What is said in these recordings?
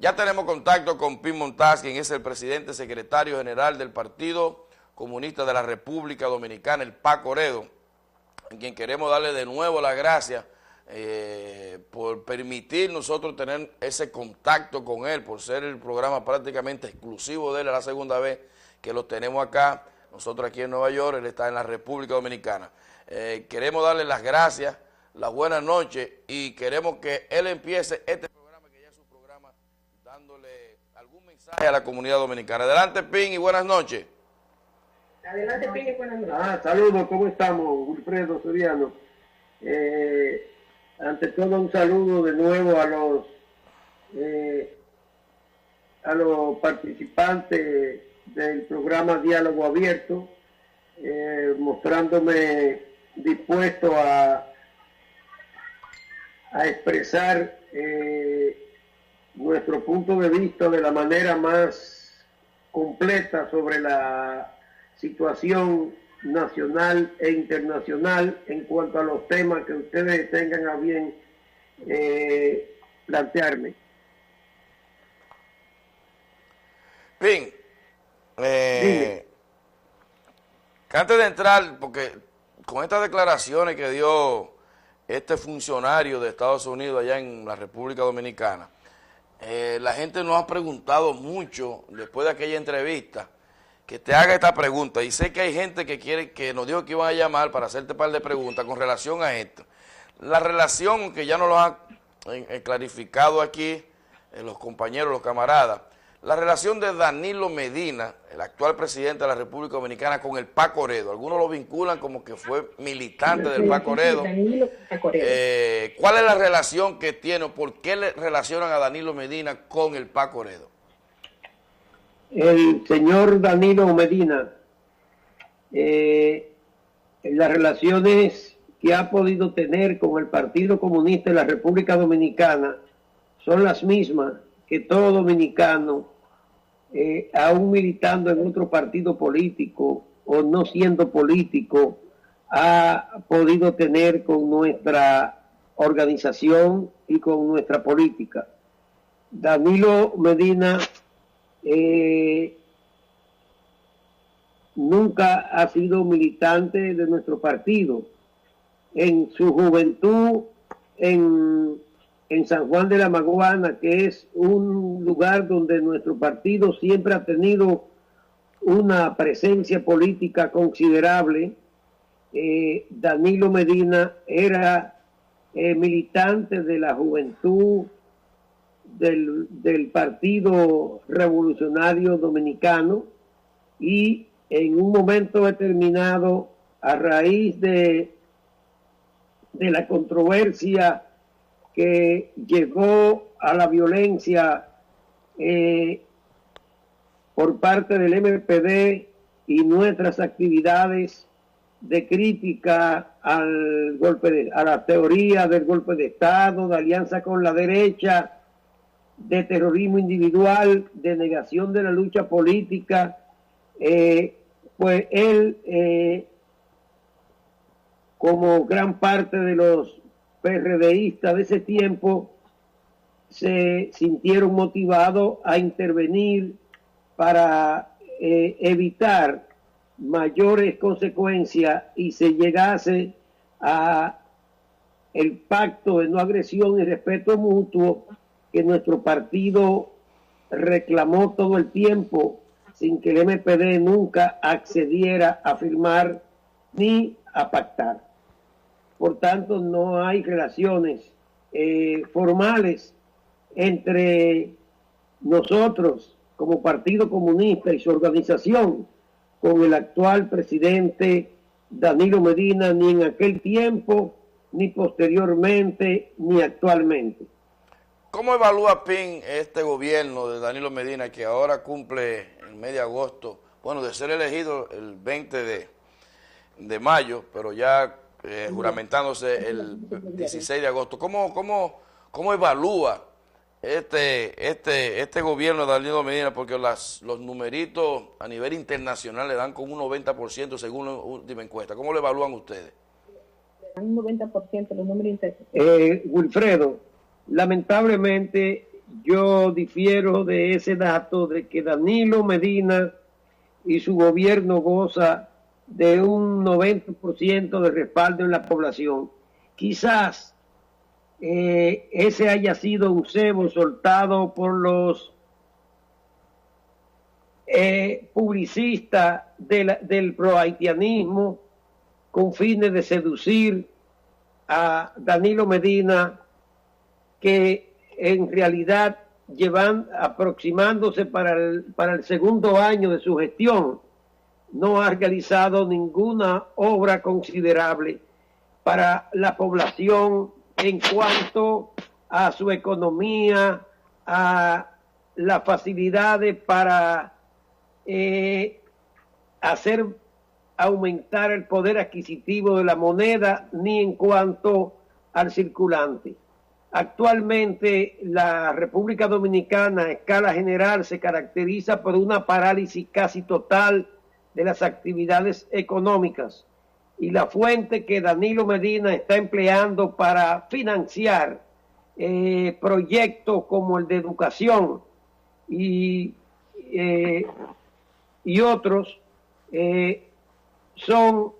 Ya tenemos contacto con Pin Montaz, quien es el presidente secretario general del Partido Comunista de la República Dominicana, el PAC-OREDO, en quien queremos darle de nuevo las gracias por permitir nosotros tener ese contacto con él, por ser el programa prácticamente exclusivo de él, es la segunda vez que lo tenemos acá, nosotros aquí en Nueva York, él está en la República Dominicana. Queremos darle las gracias, las buenas noches y queremos que él empiece este programa, que ya es su programa, dándole algún mensaje a la comunidad dominicana. Adelante, Pin, y buenas noches. Adelante, Pin, y buenas noches. Saludos, ¿cómo estamos? Wilfredo Soriano. Ante todo, un saludo de nuevo a los participantes del programa Diálogo Abierto, mostrándome dispuesto a expresar nuestro punto de vista de la manera más completa sobre la situación nacional e internacional en cuanto a los temas que ustedes tengan a bien plantearme. Pin, antes de entrar, porque con estas declaraciones que dio este funcionario de Estados Unidos allá en la República Dominicana, la gente nos ha preguntado mucho después de aquella entrevista, que te haga esta pregunta, y sé que hay gente que nos dijo que iban a llamar para hacerte un par de preguntas con relación a esto. La relación, que ya nos lo han clarificado aquí los compañeros, los camaradas, la relación de Danilo Medina, el actual presidente de la República Dominicana, con el PAC-OREDO. Algunos lo vinculan como que fue militante del PAC-OREDO. ¿Cuál es la relación que tiene o por qué le relacionan a Danilo Medina con el PAC-OREDO? El señor Danilo Medina, las relaciones que ha podido tener con el Partido Comunista de la República Dominicana son las mismas que todo dominicano, aún militando en otro partido político o no siendo político, ha podido tener con nuestra organización y con nuestra política. Danilo Medina nunca ha sido militante de nuestro partido. En su juventud en San Juan de la Maguana, que es un lugar donde nuestro partido siempre ha tenido una presencia política considerable, Danilo Medina era militante de la juventud del Partido Revolucionario Dominicano, y en un momento determinado, a raíz de la controversia que llegó a la violencia por parte del MPD y nuestras actividades de crítica al golpe a la teoría del golpe de Estado, de alianza con la derecha, de terrorismo individual, de negación de la lucha política, pues él, como gran parte de los PRDistas de ese tiempo, se sintieron motivados a intervenir para evitar mayores consecuencias y se llegase a el pacto de no agresión y respeto mutuo que nuestro partido reclamó todo el tiempo, sin que el MPD nunca accediera a firmar ni a pactar. Por tanto, no hay relaciones formales entre nosotros como Partido Comunista y su organización con el actual presidente Danilo Medina, ni en aquel tiempo, ni posteriormente, ni actualmente. ¿Cómo evalúa Pin este gobierno de Danilo Medina, que ahora cumple el mes de agosto, bueno, de ser elegido el 20 de mayo, pero ya juramentándose el 16 de agosto? ¿Cómo evalúa este gobierno de Danilo Medina? Porque los numeritos a nivel internacional le dan con un 90% según la última encuesta. ¿Cómo lo evalúan ustedes? Le dan un 90% los números internacionales. Wilfredo, lamentablemente yo difiero de ese dato de que Danilo Medina y su gobierno goza de un 90% de respaldo en la población. Quizás ese haya sido un cebo soltado por los publicistas del prohaitianismo con fines de seducir a Danilo Medina, que en realidad aproximándose para el segundo año de su gestión, no ha realizado ninguna obra considerable para la población en cuanto a su economía, a las facilidades para hacer aumentar el poder adquisitivo de la moneda, ni en cuanto al circulante. Actualmente la República Dominicana a escala general se caracteriza por una parálisis casi total de las actividades económicas, y la fuente que Danilo Medina está empleando para financiar proyectos como el de educación y otros son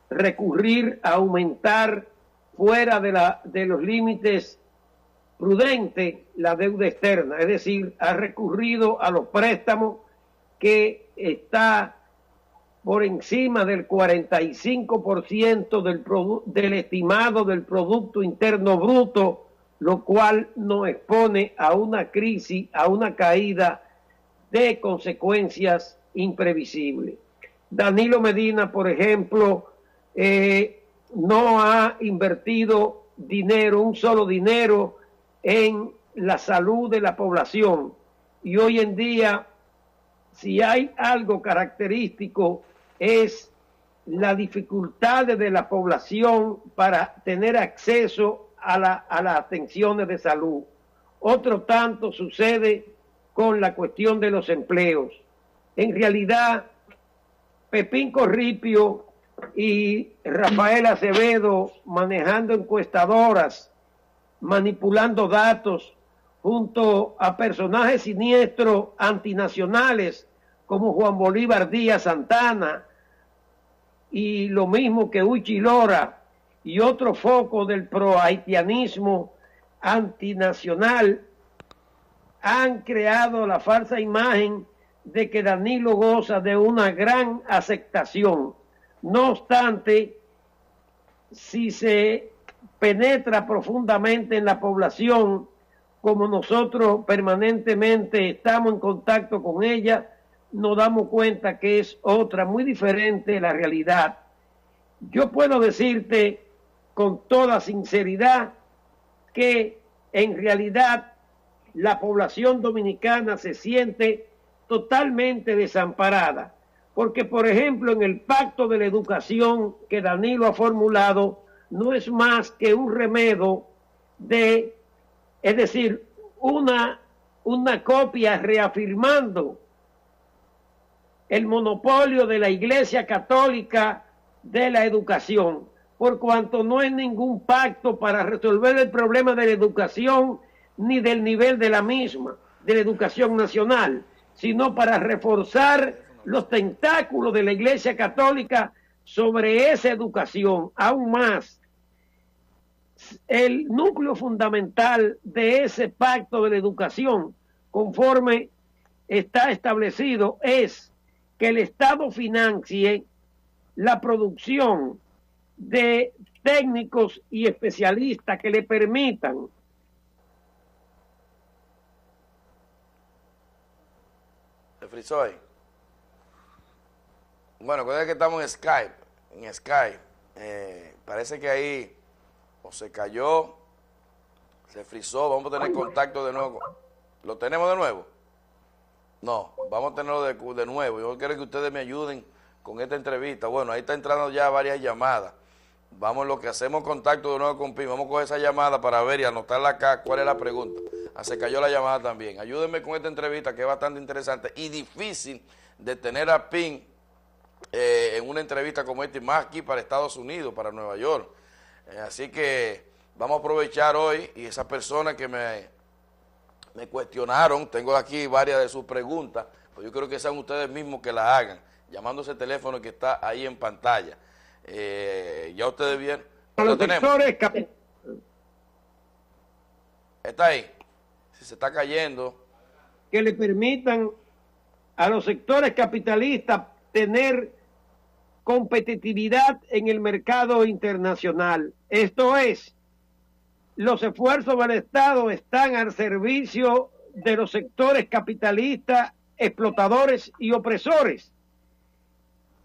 recurrir a aumentar fuera de los límites prudentes la deuda externa, es decir, ha recurrido a los préstamos que está por encima del 45% del estimado del Producto Interno Bruto, lo cual nos expone a una crisis, a una caída de consecuencias imprevisibles. Danilo Medina, por ejemplo, no ha invertido dinero, un solo dinero, en la salud de la población. Y hoy en día, si hay algo característico, es la dificultad de la población para tener acceso a las atenciones de salud. Otro tanto sucede con la cuestión de los empleos. En realidad, Pepín Corripio y Rafael Acevedo, manejando encuestadoras, manipulando datos, junto a personajes siniestros antinacionales como Juan Bolívar Díaz Santana, y lo mismo que Uchi Lora y otro foco del prohaitianismo antinacional, han creado la falsa imagen de que Danilo goza de una gran aceptación. No obstante, si se penetra profundamente en la población, como nosotros permanentemente estamos en contacto con ella, nos damos cuenta que es otra, muy diferente de la realidad. Yo puedo decirte con toda sinceridad que en realidad la población dominicana se siente totalmente desamparada, porque por ejemplo en el pacto de la educación que Danilo ha formulado no es más que un remedio es decir, una copia reafirmando el monopolio de la Iglesia Católica de la educación, por cuanto no hay ningún pacto para resolver el problema de la educación ni del nivel de la misma, de la educación nacional, sino para reforzar los tentáculos de la Iglesia Católica sobre esa educación. Aún más, el núcleo fundamental de ese pacto de la educación, conforme está establecido, es que el Estado financie la producción de técnicos y especialistas que le permitan frizó ahí. Bueno, acuérdense que estamos en Skype. Parece que ahí o se cayó, se frizó. Vamos a tener contacto de nuevo. ¿Lo tenemos de nuevo? No, vamos a tenerlo de nuevo. Yo quiero que ustedes me ayuden con esta entrevista. Bueno, ahí está entrando ya varias llamadas. Vamos, lo que hacemos contacto de nuevo con PIN. Vamos a coger esa llamada para ver y anotarla acá. ¿Cuál es la pregunta? Se cayó la llamada también. Ayúdenme con esta entrevista que es bastante interesante y difícil de tener a PIN en una entrevista como esta, y más aquí para Estados Unidos, para Nueva York. Así que vamos a aprovechar hoy, y esa persona que me me cuestionaron, tengo aquí varias de sus preguntas, pues yo creo que sean ustedes mismos que las hagan, llamando ese teléfono que está ahí en pantalla. Ya ustedes vieron, lo tenemos. Está ahí, si se está cayendo. Que le permitan a los sectores capitalistas tener competitividad en el mercado internacional. Esto es, los esfuerzos del Estado están al servicio de los sectores capitalistas, explotadores y opresores,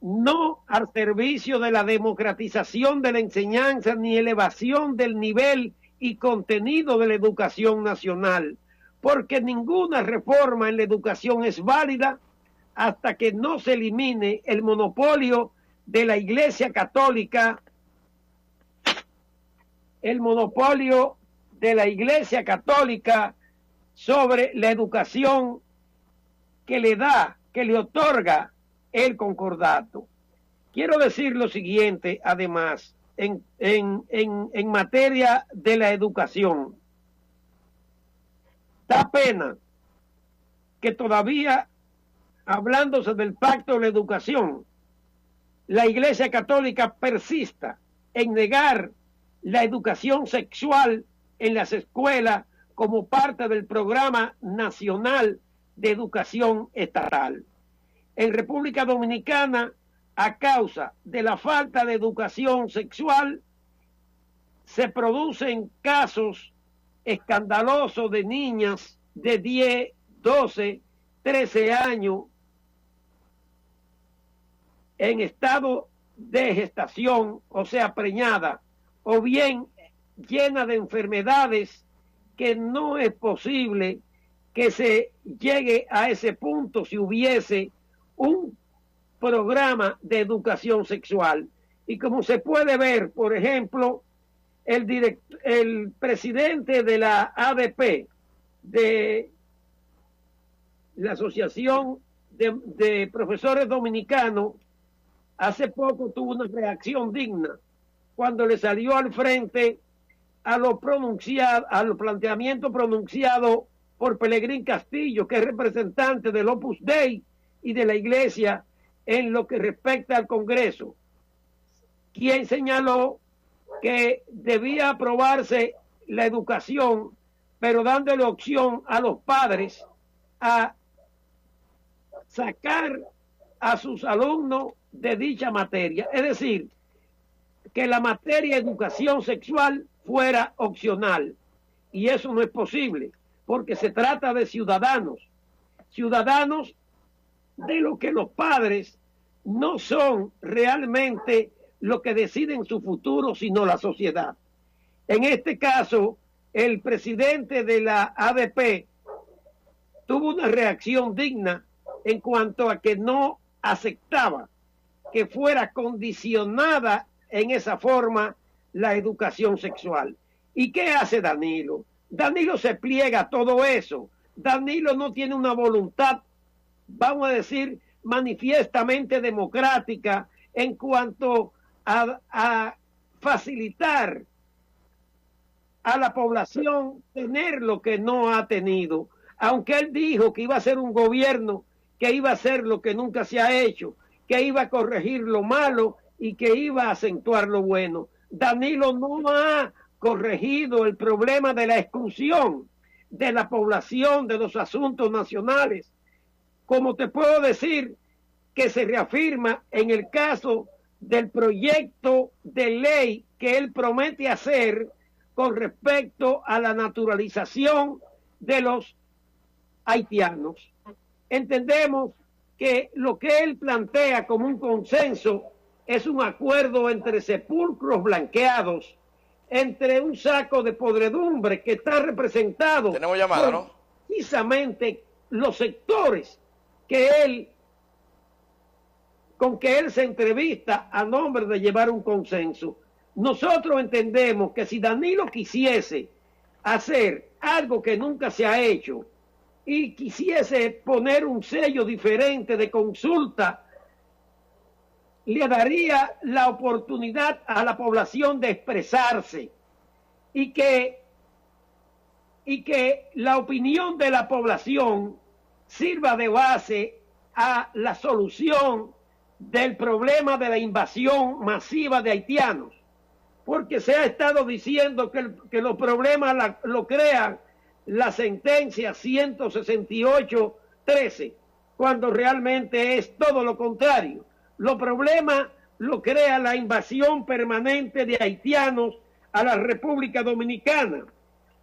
no al servicio de la democratización de la enseñanza ni elevación del nivel y contenido de la educación nacional, porque ninguna reforma en la educación es válida hasta que no se elimine el monopolio de la Iglesia Católica, sobre la educación que le otorga el concordato. Quiero decir lo siguiente, además, en materia de la educación. Da pena que todavía, hablándose del pacto de la educación, la Iglesia Católica persista en negar la educación sexual en las escuelas como parte del Programa Nacional de Educación Estatal. En República Dominicana, a causa de la falta de educación sexual, se producen casos escandalosos de niñas de 10, 12, 13 años en estado de gestación, o sea, preñada, o bien llena de enfermedades que no es posible que se llegue a ese punto si hubiese un programa de educación sexual. Y como se puede ver, por ejemplo, el presidente de la ADP, de la Asociación de Profesores Dominicanos, hace poco tuvo una reacción digna cuando le salió al frente a los planteamientos pronunciados por Pelegrín Castillo, que es representante del Opus Dei y de la Iglesia en lo que respecta al Congreso, quien señaló que debía aprobarse la educación, pero dándole opción a los padres a sacar a sus alumnos de dicha materia, es decir, que la materia educación sexual fuera opcional, y eso no es posible, porque se trata de ciudadanos de lo que los padres no son realmente lo que deciden su futuro, sino la sociedad. En este caso, el presidente de la ADP tuvo una reacción digna en cuanto a que no aceptaba que fuera condicionada en esa forma la educación sexual. ¿Y qué hace Danilo? Danilo se pliega a todo eso. Danilo no tiene una voluntad, vamos a decir, manifiestamente democrática en cuanto a facilitar a la población tener lo que no ha tenido, aunque él dijo que iba a ser un gobierno que iba a hacer lo que nunca se ha hecho, que iba a corregir lo malo y que iba a acentuar lo bueno. Danilo no ha corregido el problema de la exclusión de la población de los asuntos nacionales, como te puedo decir que se reafirma en el caso del proyecto de ley que él promete hacer con respecto a la naturalización de los haitianos. Entendemos que lo que él plantea como un consenso es un acuerdo entre sepulcros blanqueados, entre un saco de podredumbre que está representado. Tenemos llamada, ¿no? Precisamente los sectores con que él se entrevista a nombre de llevar un consenso. Nosotros entendemos que si Danilo quisiese hacer algo que nunca se ha hecho y quisiese poner un sello diferente de consulta, le daría la oportunidad a la población de expresarse y que y que la opinión de la población sirva de base a la solución del problema de la invasión masiva de haitianos, porque se ha estado diciendo que los problemas lo crean la sentencia 168-13, cuando realmente es todo lo contrario. Los problemas lo crea la invasión permanente de haitianos a la República Dominicana,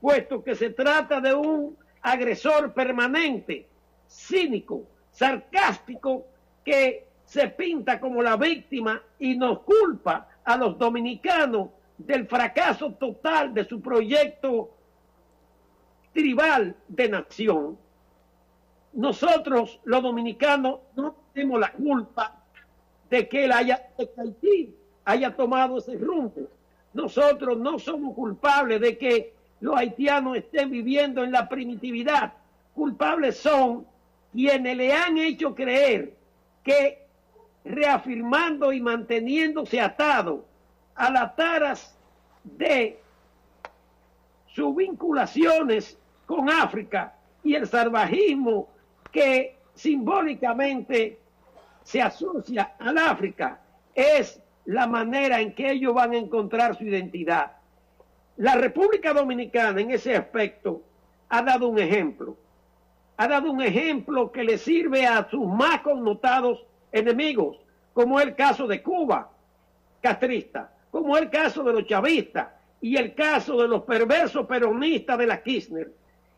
puesto que se trata de un agresor permanente, cínico, sarcástico, que se pinta como la víctima y nos culpa a los dominicanos del fracaso total de su proyecto tribal de nación. Nosotros, los dominicanos, no tenemos la culpa de que Haití haya tomado ese rumbo. Nosotros no somos culpables de que los haitianos estén viviendo en la primitividad. Culpables son quienes le han hecho creer que, reafirmando y manteniéndose atado a las taras de sus vinculaciones con África y el salvajismo que simbólicamente se asocia al África, es la manera en que ellos van a encontrar su identidad. La República Dominicana en ese aspecto ha dado un ejemplo. Ha dado un ejemplo que le sirve a sus más connotados enemigos, como el caso de Cuba, castrista, como el caso de los chavistas y el caso de los perversos peronistas de la Kirchner,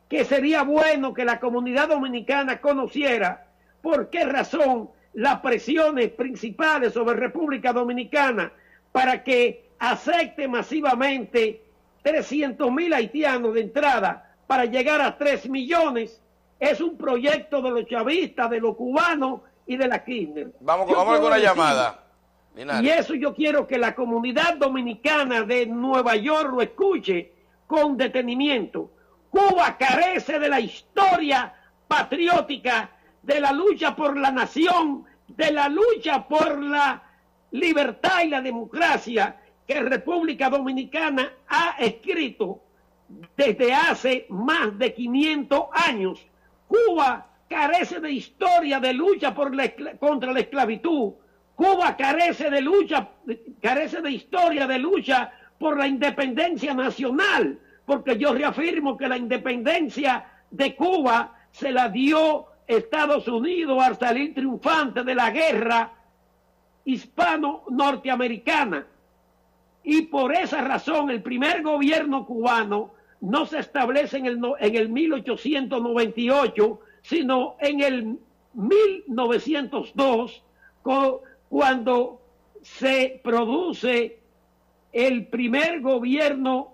que sería bueno que la comunidad dominicana conociera por qué razón las presiones principales sobre República Dominicana para que acepte masivamente 300.000 haitianos de entrada para llegar a 3 millones es un proyecto de los chavistas, de los cubanos y de la Kirchner. Vamos con una llamada. Linares. Y eso yo quiero que la comunidad dominicana de Nueva York lo escuche con detenimiento. Cuba carece de la historia patriótica, de la lucha por la nación, de la lucha por la libertad y la democracia que República Dominicana ha escrito desde hace más de 500 años. Cuba carece de historia de lucha contra la esclavitud. Cuba carece de historia de lucha por la independencia nacional, porque yo reafirmo que la independencia de Cuba se la dio Estados Unidos al salir triunfante de la guerra hispano-norteamericana. Y por esa razón el primer gobierno cubano no se establece en el 1898, sino en el 1902, cuando se produce el primer gobierno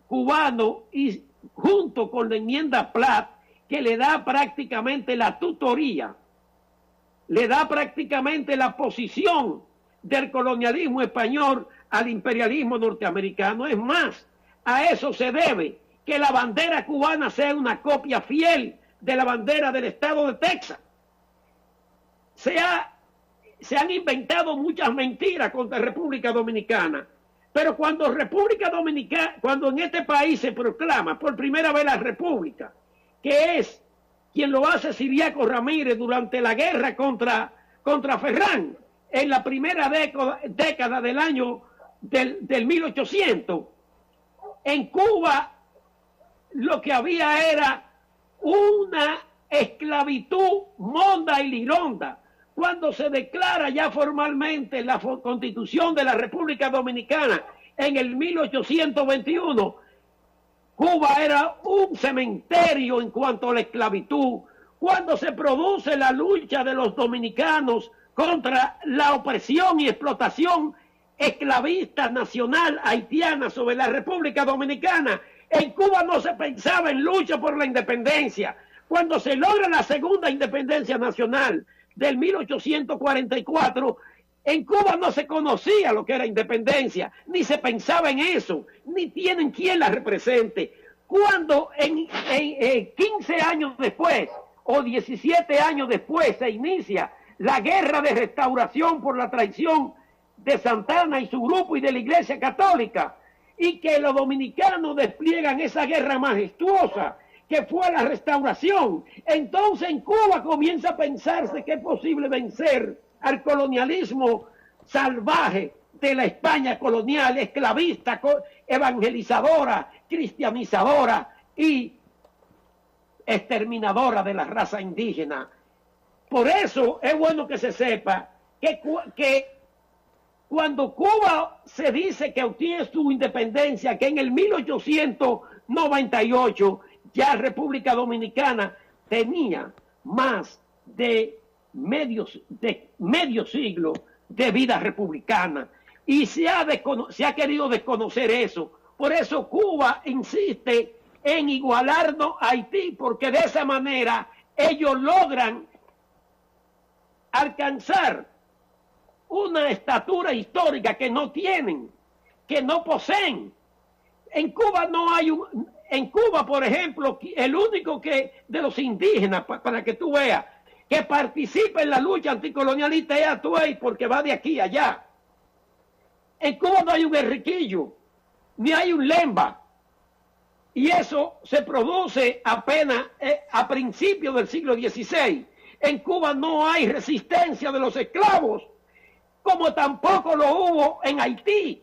cubano y junto con la enmienda Platt, que le da prácticamente la tutoría, le da prácticamente la posición del colonialismo español al imperialismo norteamericano. Es más, a eso se debe que la bandera cubana sea una copia fiel de la bandera del estado de Texas. Se han inventado muchas mentiras contra República Dominicana, pero cuando en este país se proclama por primera vez la República, que es quien lo hace Ciriaco Ramírez durante la guerra contra Ferrán, en la primera década del año del 1800, en Cuba lo que había era una esclavitud monda y lironda. Cuando se declara ya formalmente la Constitución de la República Dominicana en el 1821, Cuba era un cementerio en cuanto a la esclavitud. Cuando se produce la lucha de los dominicanos contra la opresión y explotación esclavista nacional haitiana sobre la República Dominicana, en Cuba no se pensaba en lucha por la independencia. Cuando se logra la segunda independencia nacional del 1844, en Cuba no se conocía lo que era independencia, ni se pensaba en eso, ni tienen quien la represente. Cuando en 15 años después o 17 años después se inicia la guerra de restauración por la traición de Santana y su grupo y de la Iglesia Católica, y que los dominicanos despliegan esa guerra majestuosa que fue la restauración. Entonces en Cuba comienza a pensarse que es posible vencer al colonialismo salvaje de la España colonial, esclavista, evangelizadora, cristianizadora y exterminadora de la raza indígena. Por eso es bueno que se sepa que cuando Cuba se dice que obtiene su independencia, que en el 1898 ya República Dominicana tenía más de medio siglo de vida republicana, y se ha querido desconocer eso. Por eso Cuba insiste en igualarnos a Haití, porque de esa manera ellos logran alcanzar una estatura histórica que no tienen, que no poseen. En Cuba no hay en Cuba, por ejemplo, el único que de los indígenas, para que tú veas, que participa en la lucha anticolonialista es Atuey, porque va de aquí a allá. En Cuba no hay un Enriquillo, ni hay un Lemba. Y eso se produce apenas a principios del siglo XVI. En Cuba no hay resistencia de los esclavos, como tampoco lo hubo en Haití.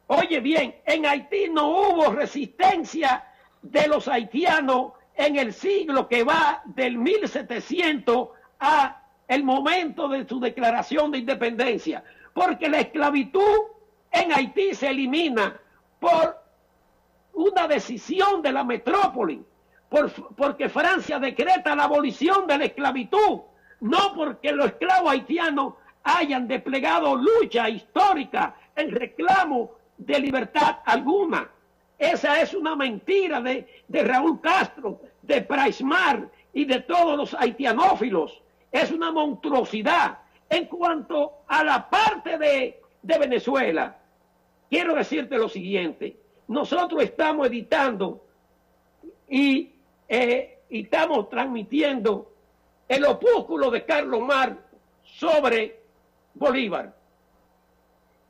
Oye bien, en Haití no hubo resistencia de los haitianos en el siglo que va del 1700 a el momento de su declaración de independencia, porque la esclavitud en Haití se elimina por una decisión de la metrópoli, porque Francia decreta la abolición de la esclavitud, no porque los esclavos haitianos hayan desplegado lucha histórica en reclamo de libertad alguna. Esa es una mentira de Raúl Castro, de Praismar y de todos los haitianófilos. Es una monstruosidad. En cuanto a la parte de Venezuela, quiero decirte lo siguiente. Nosotros estamos editando y estamos transmitiendo el opúsculo de Carlos Mar sobre Bolívar.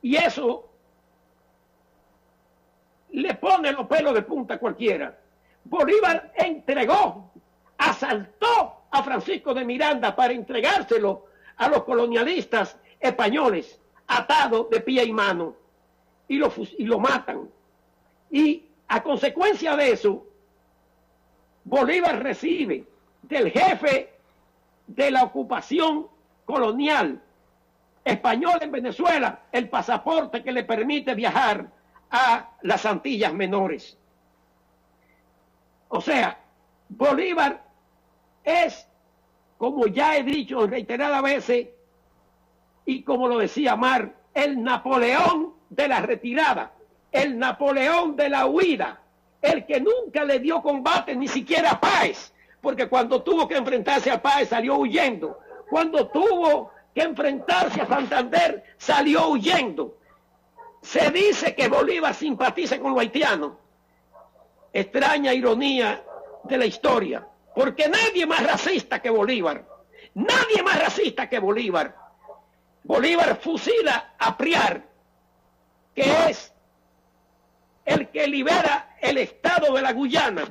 Y eso le pone los pelos de punta a cualquiera. Bolívar asaltó a Francisco de Miranda para entregárselo a los colonialistas españoles, atado de pie y mano, y lo matan. Y a consecuencia de eso, Bolívar recibe del jefe de la ocupación colonial española en Venezuela el pasaporte que le permite viajar a las Antillas Menores. O sea, Bolívar es, como ya he dicho reiteradas veces, y como lo decía Mar, el Napoleón de la retirada, el Napoleón de la huida, el que nunca le dio combate ni siquiera a Páez, porque cuando tuvo que enfrentarse a Páez salió huyendo, cuando tuvo que enfrentarse a Santander salió huyendo. Se dice que Bolívar simpatiza con los haitianos. Extraña ironía de la historia, porque nadie más racista que Bolívar, nadie más racista que Bolívar. Bolívar fusila a Priar, que es el que libera el estado de la Guyana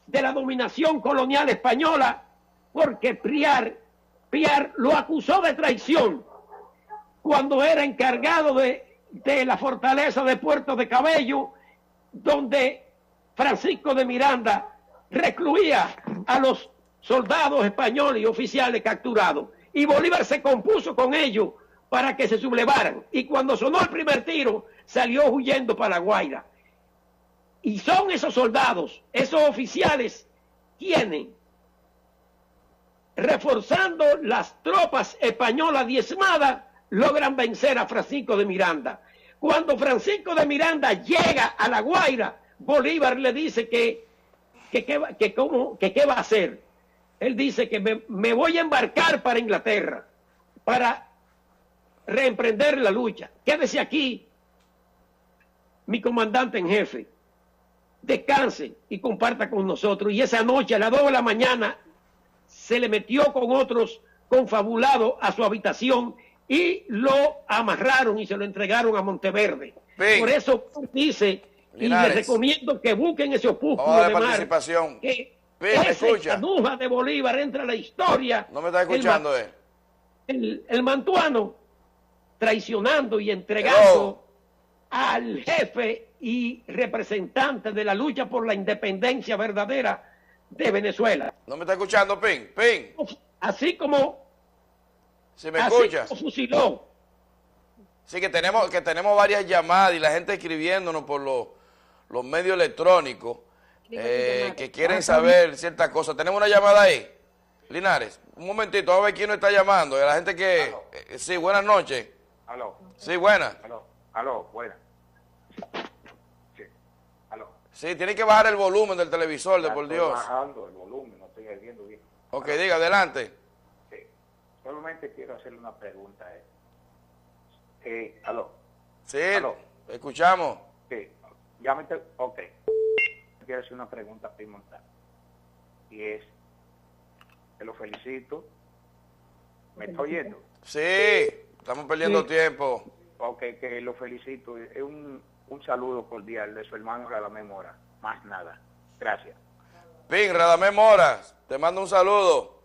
de la dominación colonial española, porque Priar lo acusó de traición cuando era encargado de la fortaleza de Puerto de Cabello, donde Francisco de Miranda recluía a los soldados españoles y oficiales capturados. Y Bolívar se compuso con ellos para que se sublevaran. Y cuando sonó el primer tiro, salió huyendo para La Guaira. Y son esos soldados, esos oficiales, quienes, reforzando las tropas españolas diezmadas, logran vencer a Francisco de Miranda. Cuando Francisco de Miranda llega a La Guaira, Bolívar le dice que qué va a hacer. Él dice que me voy a embarcar para Inglaterra, para reemprender la lucha. Quédese aquí, mi comandante en jefe. Descanse y comparta con nosotros. Y esa noche a las 2 de la mañana se le metió con otros confabulados a su habitación y lo amarraron y se lo entregaron a Monteverde. Ping. Por eso dice, y Linares. les recomiendo que busquen ese opúsculo Vamos a de la Mar, participación. que Ping, ¿me ese escucha? Canuja de Bolívar entra a la historia. No me está escuchando, El mantuano traicionando y entregando al jefe y representante de la lucha por la independencia verdadera de Venezuela. No me está escuchando, Ping. Ping, Así como, si me así escuchas. como fusiló. Sí, que tenemos varias llamadas y la gente escribiéndonos por los medios electrónicos que quieren saber ciertas cosas. Tenemos una llamada ahí, Linares. Un momentito, a ver quién nos está llamando. La gente que... sí, buenas noches. Aló. Sí, buenas. Aló, buenas. Sí, aló. Sí, tiene que bajar el volumen del televisor, de Ya por estoy Dios. bajando el volumen, no estoy viendo bien. Ok, diga, adelante. Sí. Solamente quiero hacerle una pregunta a él. Aló. Sí, Aló. escuchamos. Sí. Ok. Quiero hacer una pregunta primontal. Y es, que lo felicito. ¿Me está oyendo? Sí, estamos perdiendo tiempo. Ok, que lo felicito. Es un saludo cordial de su hermano Radamés Mora. Más nada. Gracias. Ping, Radamés Mora, te mando un saludo.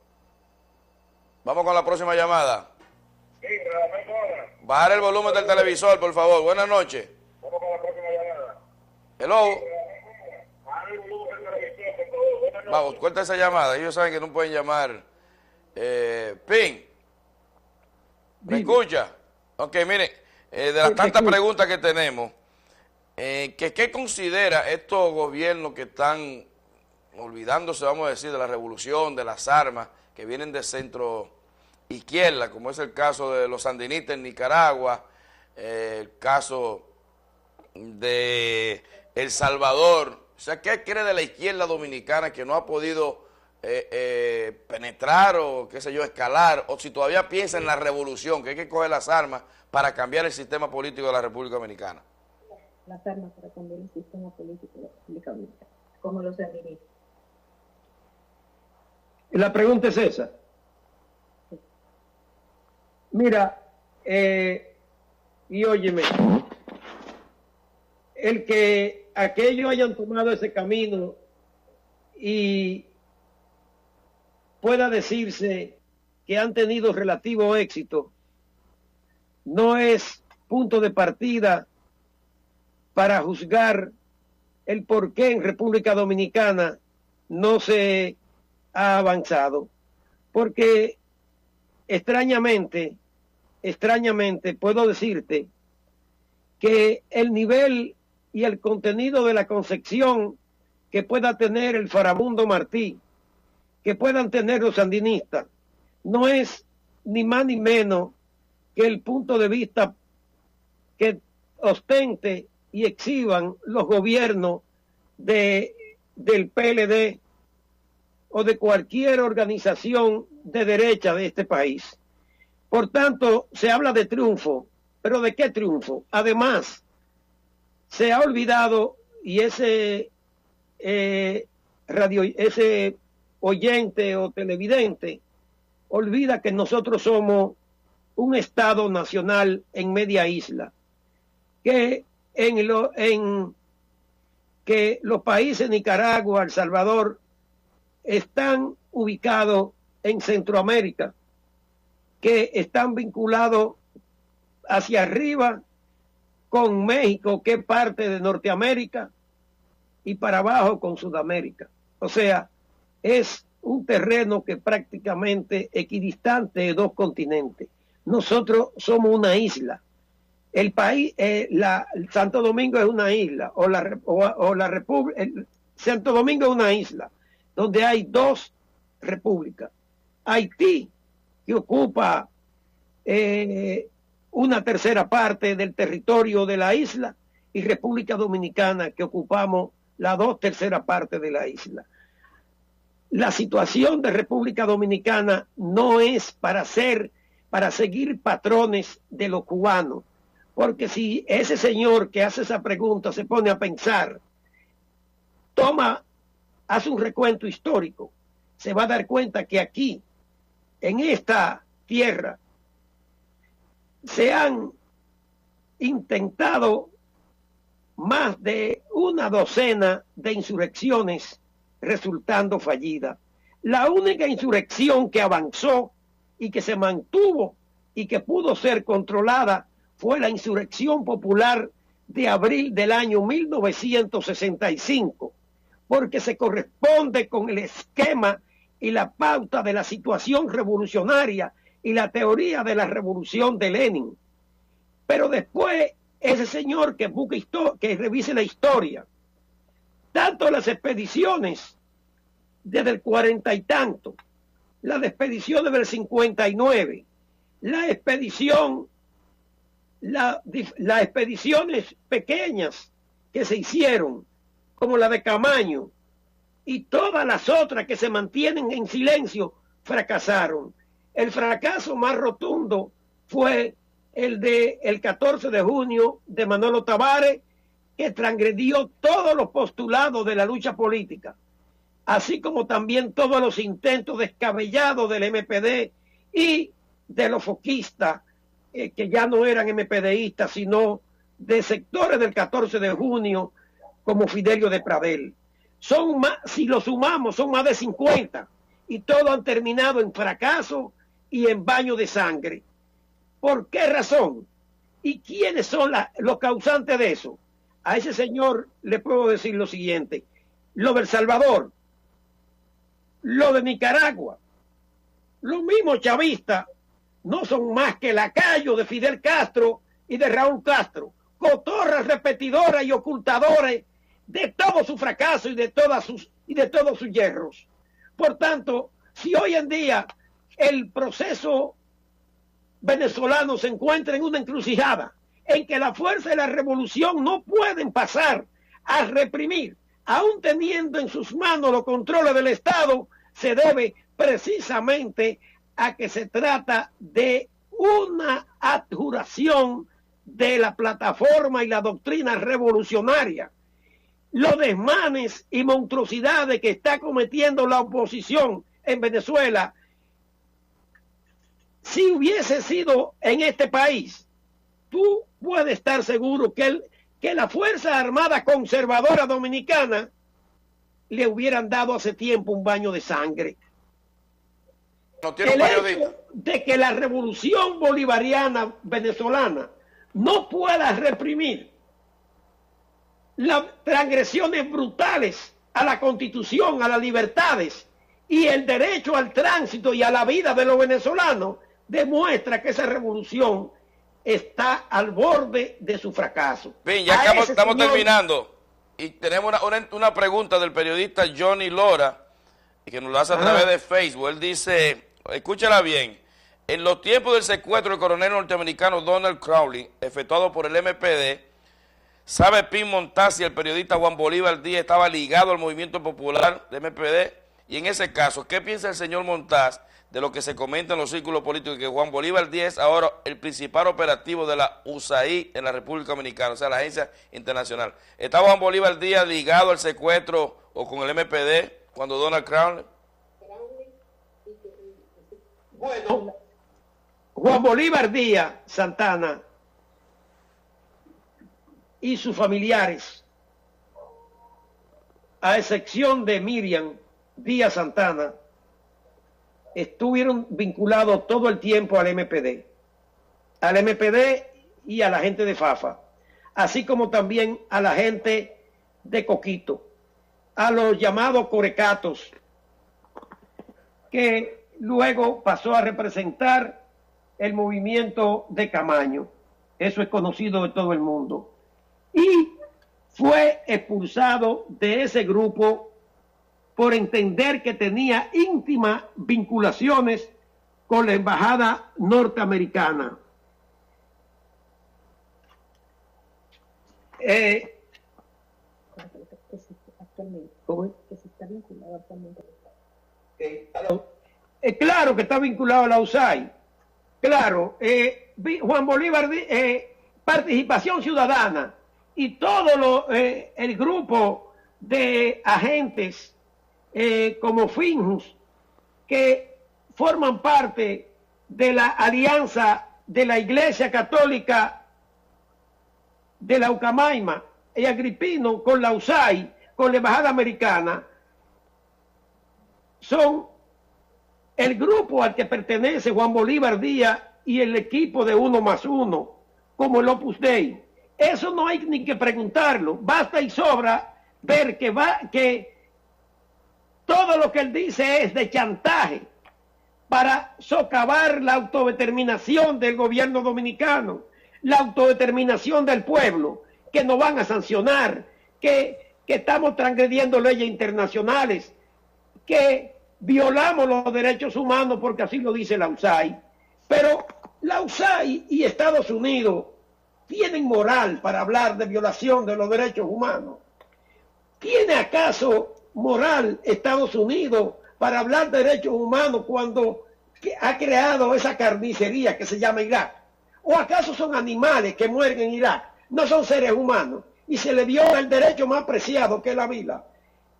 Vamos con la próxima llamada. Bajar el volumen del televisor, por favor. Buenas noches. Vamos con la próxima llamada. Hello. Vamos, corta esa llamada. Ellos saben que no pueden llamar. Ping. ¿Me escucha? Ok, mire, de las tantas preguntas que tenemos, ¿qué considera estos gobiernos que están olvidándose, vamos a decir, de la revolución, de las armas, que vienen de centro izquierda, como es el caso de los sandinistas en Nicaragua, el caso de El Salvador? O sea, ¿qué cree de la izquierda dominicana que no ha podido penetrar o, qué sé yo, escalar? O si todavía piensa en la revolución, que hay que coger las armas para cambiar el sistema político de la República Dominicana. Las armas para cambiar el sistema político de la República Dominicana, como los sandinistas. La pregunta es esa. Mira, y óyeme, el que aquellos hayan tomado ese camino y pueda decirse que han tenido relativo éxito, no es punto de partida para juzgar el por qué en República Dominicana no se ha avanzado. Porque extrañamente puedo decirte que el nivel y el contenido de la concepción que pueda tener el Farabundo Martí, que puedan tener los sandinistas, no es ni más ni menos que el punto de vista que ostente y exhiban los gobiernos del PLD o de cualquier organización de derecha de este país. Por tanto, se habla de triunfo, pero ¿de qué triunfo? Además, se ha olvidado, y ese oyente o televidente olvida que nosotros somos un Estado nacional en media isla, que que los países Nicaragua, El Salvador, están ubicados en Centroamérica, que están vinculados hacia arriba con México, que es parte de Norteamérica, y para abajo con Sudamérica. O sea, es un terreno que prácticamente equidistante de dos continentes. Nosotros somos una isla. El país, Santo Domingo es una isla, Santo Domingo es una isla, donde hay dos repúblicas. Haití, que ocupa una tercera parte del territorio de la isla, y República Dominicana, que ocupamos la 2/3 partes de la isla. La situación de República Dominicana no es para seguir patrones de los cubanos, porque si ese señor que hace esa pregunta se pone a pensar, hace un recuento histórico, se va a dar cuenta que aquí, en esta tierra, se han intentado más de una docena de insurrecciones resultando fallidas. La única insurrección que avanzó y que se mantuvo y que pudo ser controlada fue la insurrección popular de abril del año 1965, porque se corresponde con el esquema y la pauta de la situación revolucionaria y la teoría de la revolución de Lenin. Pero después, ese señor que busque que revise la historia, tanto las expediciones desde el 40 y tanto, las expediciones del 59, las expediciones pequeñas que se hicieron, como la de Camaño, y todas las otras que se mantienen en silencio, fracasaron. El fracaso más rotundo fue el del 14 de junio de Manolo Tavares, que transgredió todos los postulados de la lucha política, así como también todos los intentos descabellados del MPD y de los foquistas, que ya no eran MPDistas, sino de sectores del 14 de junio, como Fidelio de Pradel. Son más, si lo sumamos, son más de 50, y todos han terminado en fracaso y en baño de sangre. ¿Por qué razón? ¿Y quiénes son los causantes de eso? A ese señor le puedo decir lo siguiente: lo del Salvador, lo de Nicaragua, los mismos chavistas no son más que lacayos de Fidel Castro y de Raúl Castro, cotorras repetidoras y ocultadores de todo su fracaso y de todos sus yerros. Por tanto, si hoy en día el proceso venezolano se encuentra en una encrucijada en que la fuerza de la revolución no pueden pasar a reprimir, aún teniendo en sus manos los controles del Estado, se debe precisamente a que se trata de una adjuración de la plataforma y la doctrina revolucionaria. Los desmanes y monstruosidades que está cometiendo la oposición en Venezuela, si hubiese sido en este país, tú puedes estar seguro que la Fuerza Armada Conservadora Dominicana le hubieran dado hace tiempo un baño de sangre. No tiene un periodista. Hecho de que la revolución bolivariana venezolana no pueda reprimir las transgresiones brutales a la Constitución, a las libertades y el derecho al tránsito y a la vida de los venezolanos, demuestra que esa revolución está al borde de su fracaso. Bien, ya estamos terminando y tenemos una pregunta del periodista Johnny Lora, y que nos lo hace a través de Facebook. Él dice, escúchala bien: en los tiempos del secuestro del coronel norteamericano Donald Crowley, efectuado por el MPD, ¿sabe Pim Montaz si el periodista Juan Bolívar Díaz estaba ligado al movimiento popular de MPD? Y en ese caso, ¿qué piensa el señor Montaz de lo que se comenta en los círculos políticos, que Juan Bolívar Díaz es ahora el principal operativo de la USAID en la República Dominicana, o sea, la agencia internacional? ¿Está Juan Bolívar Díaz ligado al secuestro o con el MPD cuando Donald Crowley? Bueno, Juan Bolívar Díaz Santana y sus familiares, a excepción de Miriam Díaz Santana, estuvieron vinculados todo el tiempo al MPD y a la gente de Fafa, así como también a la gente de Coquito, a los llamados corecatos, que luego pasó a representar el movimiento de Camaño. Eso es conocido de todo el mundo. Y fue expulsado de ese grupo por entender que tenía íntimas vinculaciones con la embajada norteamericana. ¿Cómo? Que se está vinculado actualmente. Claro que está vinculado a la USAID. Claro, Juan Bolívar, Participación Ciudadana y todo el grupo de agentes como Finjus, que forman parte de la alianza de la Iglesia Católica de la Ucamaima y Agripino con la USAID, con la Embajada Americana, son el grupo al que pertenece Juan Bolívar Díaz y el equipo de 1+1, como el Opus Dei. Eso no hay ni que preguntarlo, basta y sobra ver que todo lo que él dice es de chantaje para socavar la autodeterminación del gobierno dominicano, la autodeterminación del pueblo, que nos van a sancionar, que estamos transgrediendo leyes internacionales, que violamos los derechos humanos porque así lo dice la USAID. Pero la USAID y Estados Unidos tienen moral para hablar de violación de los derechos humanos. ¿Tiene acaso moral Estados Unidos para hablar de derechos humanos cuando ha creado esa carnicería que se llama Irak? ¿O acaso son animales que mueren en Irak? No son seres humanos y se le viola el derecho más preciado que es la vida.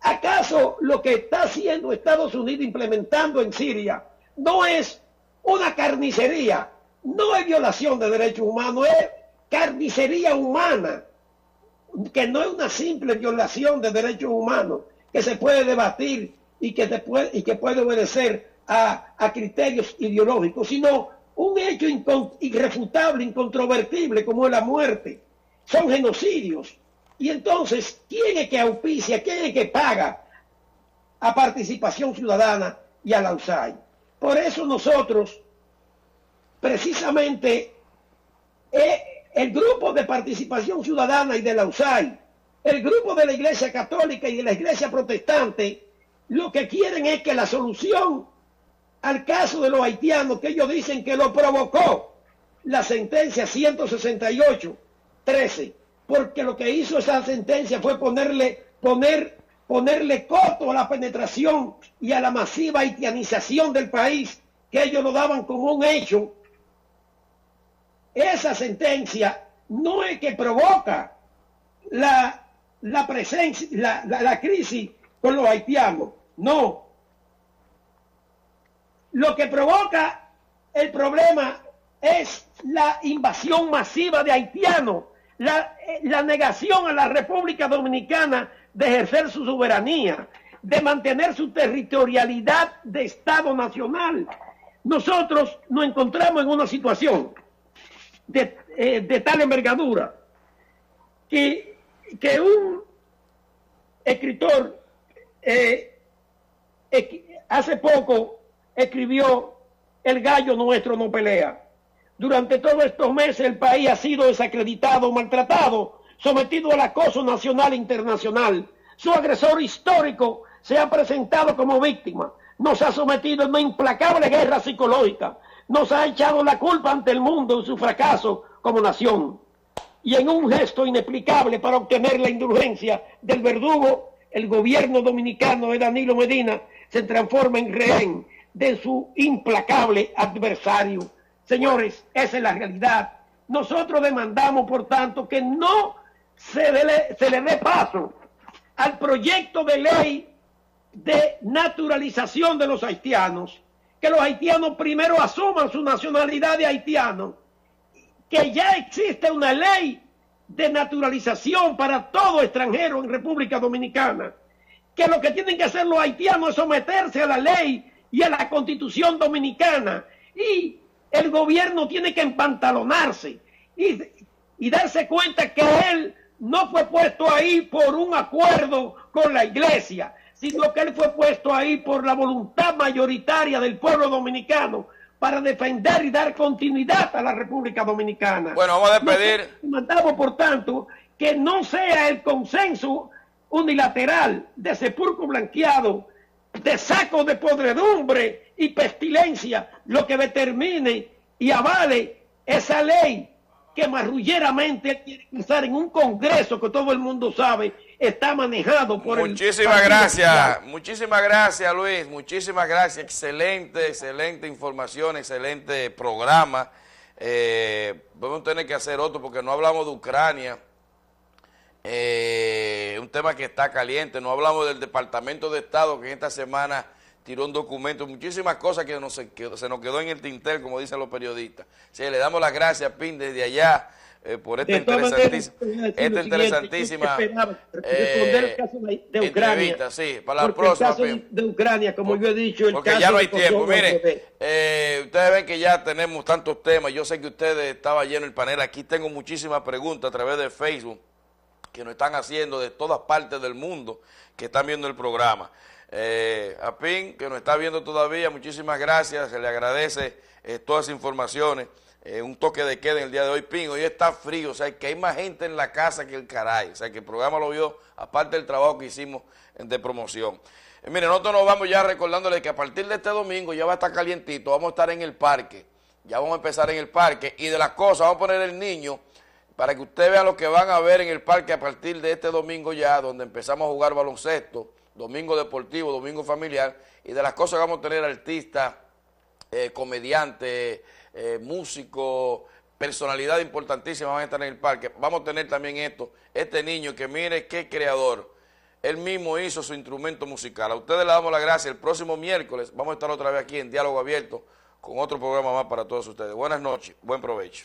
¿Acaso lo que está haciendo Estados Unidos implementando en Siria no es una carnicería? No es violación de derechos humanos, es carnicería humana, que no es una simple violación de derechos humanos, que se puede debatir y que puede obedecer a criterios ideológicos, sino un hecho irrefutable, incontrovertible, como es la muerte. Son genocidios. Y entonces, ¿quién es que auspicia, quién es que paga a Participación Ciudadana y a la USAID? Por eso nosotros, precisamente, el grupo de Participación Ciudadana y de la USAID, el grupo de la Iglesia Católica y de la Iglesia Protestante, lo que quieren es que la solución al caso de los haitianos, que ellos dicen que lo provocó la sentencia 168-13, porque lo que hizo esa sentencia fue ponerle coto a la penetración y a la masiva haitianización del país, que ellos lo daban como un hecho. Esa sentencia no es que provoca la presencia, la crisis con los haitianos, no. Lo que provoca el problema es la invasión masiva de haitianos, la negación a la República Dominicana de ejercer su soberanía, de mantener su territorialidad de Estado nacional. Nosotros nos encontramos en una situación de tal envergadura que un escritor hace poco escribió: el gallo nuestro no pelea. Durante todos estos meses el país ha sido desacreditado, maltratado, sometido al acoso nacional e internacional. Su agresor histórico se ha presentado como víctima, nos ha sometido a una implacable guerra psicológica, nos ha echado la culpa ante el mundo de su fracaso como nación. Y en un gesto inexplicable para obtener la indulgencia del verdugo, el gobierno dominicano de Danilo Medina se transforma en rehén de su implacable adversario. Señores, esa es la realidad. Nosotros demandamos, por tanto, que no se le dé paso al proyecto de ley de naturalización de los haitianos, que los haitianos primero asuman su nacionalidad de haitiano, que ya existe una ley de naturalización para todo extranjero en República Dominicana, que lo que tienen que hacer los haitianos es someterse a la ley y a la Constitución dominicana, y el gobierno tiene que empantalonarse y darse cuenta que él no fue puesto ahí por un acuerdo con la iglesia, sino que él fue puesto ahí por la voluntad mayoritaria del pueblo dominicano para defender y dar continuidad a la República Dominicana. Bueno, vamos a despedir. Mandamos, por tanto, que no sea el consenso unilateral de sepulcro blanqueado, de sacos de podredumbre y pestilencia lo que determine y avale esa ley que marrulleramente quiere usar en un congreso que todo el mundo sabe está manejado por muchísimas gracias Luis, muchísimas gracias, excelente información, excelente programa. Vamos a tener que hacer otro porque no hablamos de Ucrania, un tema que está caliente, no hablamos del Departamento de Estado que en esta semana tiró un documento, muchísimas cosas que se nos quedó en el tintero, como dicen los periodistas. Sí, le damos las gracias, Pin, desde allá, por esta De todas maneras, interesantísima responder el caso de Ucrania. entrevista, sí, para la porque próxima. el caso de Ucrania, como yo he dicho, el porque caso ya no hay de Kosovo tiempo. Miren, al revés. ustedes ven que ya tenemos tantos temas. Yo sé que ustedes estaba lleno el panel. Aquí tengo muchísimas preguntas a través de Facebook que nos están haciendo de todas partes del mundo que están viendo el programa. A Pin, que nos está viendo todavía, muchísimas gracias, se le agradece todas esas informaciones. Un toque de queda en el día de hoy, Pin, hoy está frío, o sea que hay más gente en la casa que el caray, o sea que el programa lo vio, aparte del trabajo que hicimos de promoción. Miren, nosotros nos vamos ya recordándole que a partir de este domingo ya va a estar calientito, vamos a estar en el parque, ya vamos a empezar en el parque, y de las cosas, vamos a poner el niño, para que usted vea lo que van a ver en el parque a partir de este domingo ya, donde empezamos a jugar baloncesto, domingo deportivo, domingo familiar, y de las cosas vamos a tener artistas, comediantes, músicos, personalidad importantísima van a estar en el parque. Vamos a tener también este niño que mire qué creador, él mismo hizo su instrumento musical. A ustedes le damos las gracias. El próximo miércoles vamos a estar otra vez aquí en Diálogo Abierto con otro programa más para todos ustedes. Buenas noches, buen provecho.